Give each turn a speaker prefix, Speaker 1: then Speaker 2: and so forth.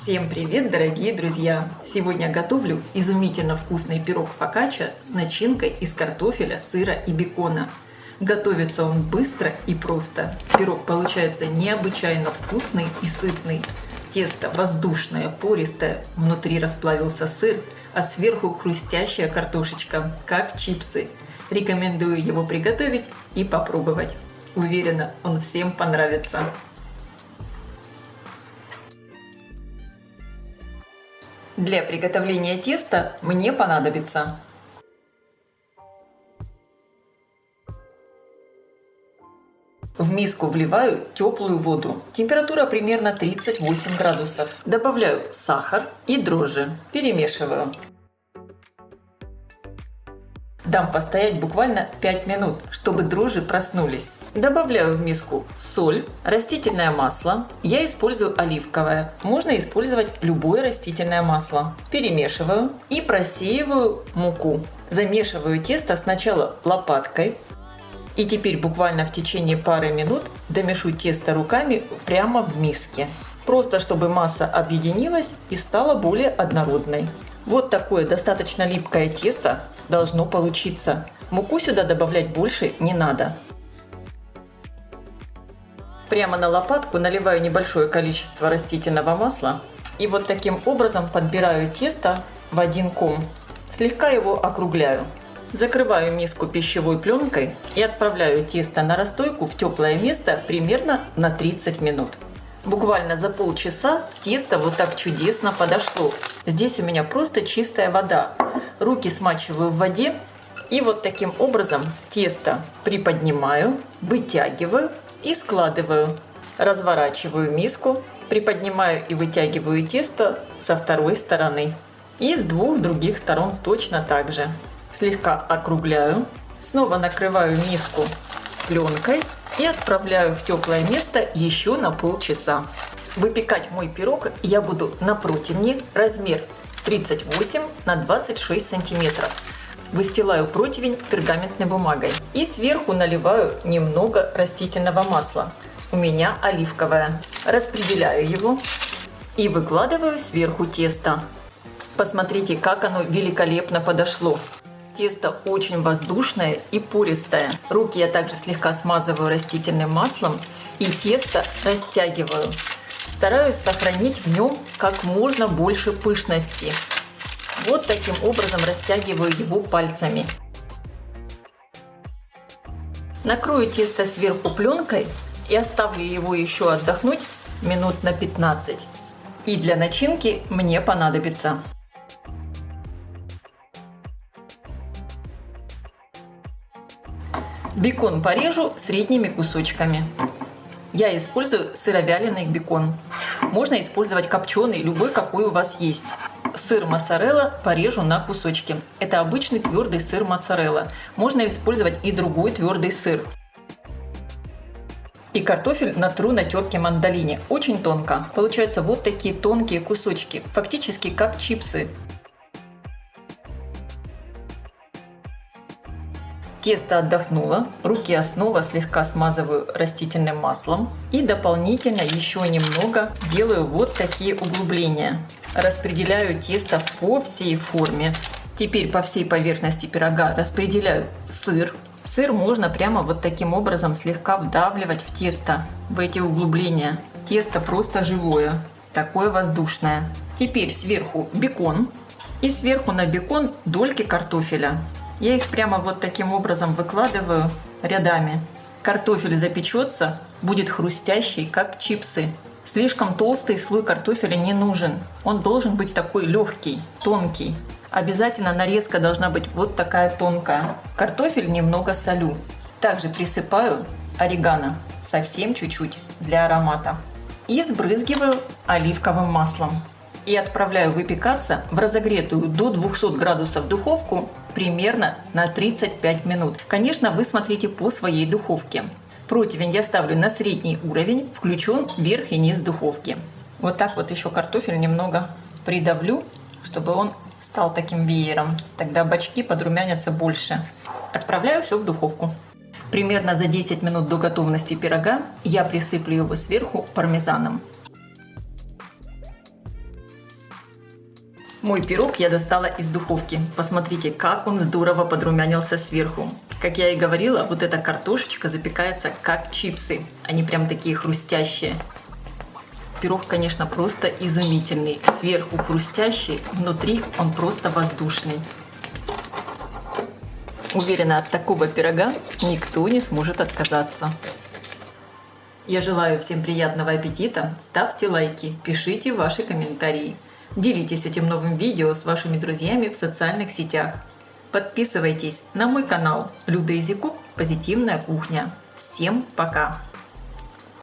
Speaker 1: Всем привет, дорогие друзья! Сегодня готовлю изумительно вкусный пирог фокачча с начинкой из картофеля, сыра и бекона. Готовится он быстро и просто. Пирог получается необычайно вкусный и сытный. Тесто воздушное, пористое, внутри расплавился сыр, а сверху хрустящая картошечка, как чипсы. Рекомендую его приготовить и попробовать. Уверена, он всем понравится. Для приготовления теста мне понадобится в миску вливаю теплую воду. Температура примерно 38 градусов. Добавляю сахар и дрожжи. Перемешиваю. Дам постоять буквально 5 минут, чтобы дрожжи проснулись. Добавляю в миску соль, растительное масло. Я использую оливковое. Можно использовать любое растительное масло. Перемешиваю и просеиваю муку. Замешиваю тесто сначала лопаткой. И теперь буквально в течение пары минут домешу тесто руками прямо в миске. Просто чтобы масса объединилась и стала более однородной. Вот такое достаточно липкое тесто должно получиться. Муку сюда добавлять больше не надо. Прямо на лопатку наливаю небольшое количество растительного масла и вот таким образом подбираю тесто в один ком. Слегка его округляю. Закрываю миску пищевой пленкой и отправляю тесто на расстойку в теплое место примерно на 30 минут. Буквально за полчаса тесто вот так чудесно подошло. Здесь у меня просто чистая вода. Руки смачиваю в воде и вот таким образом тесто приподнимаю, вытягиваю и складываю. Разворачиваю миску, приподнимаю и вытягиваю тесто со второй стороны. И с двух других сторон точно так же. Слегка округляю, снова накрываю миску пленкой и отправляю в теплое место еще на полчаса. Выпекать мой пирог я буду на противне, размер 38 на 26 сантиметров. Выстилаю противень пергаментной бумагой и сверху наливаю немного растительного масла. У меня оливковое. Распределяю его и выкладываю сверху тесто. Посмотрите, как оно великолепно подошло. Тесто очень воздушное и пористое. Руки я также слегка смазываю растительным маслом и тесто растягиваю. Стараюсь сохранить в нем как можно больше пышности. Вот таким образом растягиваю его пальцами. Накрою тесто сверху пленкой и оставлю его еще отдохнуть минут на 15. И для начинки мне понадобится бекон порежу средними кусочками. Я использую сыровяленый бекон. Можно использовать копченый, любой, какой у вас есть. Сыр моцарелла порежу на кусочки. Это обычный твердый сыр моцарелла. Можно использовать и другой твердый сыр. И картофель натру на терке мандолине. Очень тонко. Получаются вот такие тонкие кусочки. Фактически как чипсы. Тесто отдохнуло, руки я снова слегка смазываю растительным маслом и дополнительно еще немного делаю вот такие углубления. Распределяю тесто по всей форме. Теперь по всей поверхности пирога распределяю сыр. Сыр можно прямо вот таким образом слегка вдавливать в тесто, в эти углубления. Тесто просто живое, такое воздушное. Теперь сверху бекон и сверху на бекон дольки картофеля. Я их прямо вот таким образом выкладываю рядами. Картофель запечется, будет хрустящий, как чипсы. Слишком толстый слой картофеля не нужен. Он должен быть такой легкий, тонкий. Обязательно нарезка должна быть вот такая тонкая. Картофель немного солю. Также присыпаю орегано, совсем чуть-чуть для аромата. И сбрызгиваю оливковым маслом. И отправляю выпекаться в разогретую до 200 градусов духовку примерно на 35 минут. Конечно, вы смотрите по своей духовке. Противень я ставлю на средний уровень, включен верх и низ духовки. Вот так вот еще картофель немного придавлю, чтобы он стал таким веером. Тогда бочки подрумянятся больше. Отправляю все в духовку. Примерно за 10 минут до готовности пирога я присыплю его сверху пармезаном. Мой пирог я достала из духовки. Посмотрите, как он здорово подрумянился сверху. Как я и говорила, вот эта картошечка запекается как чипсы. Они прям такие хрустящие. Пирог, конечно, просто изумительный. Сверху хрустящий, внутри он просто воздушный. Уверена, от такого пирога никто не сможет отказаться. Я желаю всем приятного аппетита. Ставьте лайки, пишите ваши комментарии. Делитесь этим новым видео с вашими друзьями в социальных сетях. Подписывайтесь на мой канал Люда Изикук «Позитивная кухня». Всем пока!